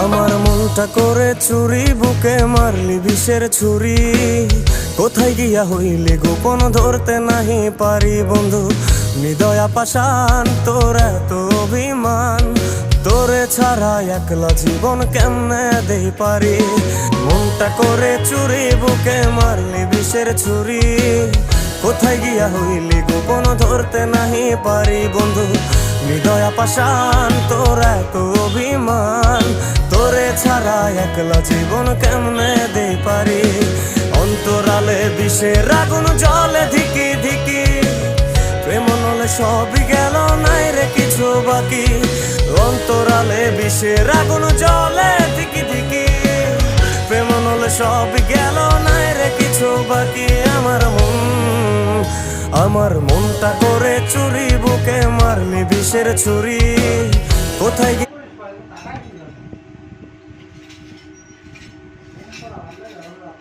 আমার মনটা করে চুরি, বুকে মারলি বিষের ছুরি। কোথায় গিয়া হইলি গোপন ধরতে নাহি পারি বন্ধু। হৃদয়া পাষাণ তোর এত অভিমান, তোরে ছাড়া একলা জীবন কেমনে দেই পারি। মনটা করে চুরি, বুকে মারলি বিষের ছুরি। কোথায় গিয়া হইলি গোপন ধরতে নাহি পারি বন্ধু। হৃদয়া পাষাণ তোর এত অভিমান, তোরে ছাড়া একলা জীবন কেমনে দেই পারি। অন্তরালে বিষের আগুন জ্বলে ধিকি ধিকি, প্রেম নলে সবই গেল নাই রে কিছু বাকি। অন্তরালে বিষের আগুন জ্বলে ধিকি ধিকি, প্রেম নলে সবই গেল নাই রে কিছু বাকি। আমার মনটা করে চুরি, বুকে মারলি বিষের ছুরি। কোথায়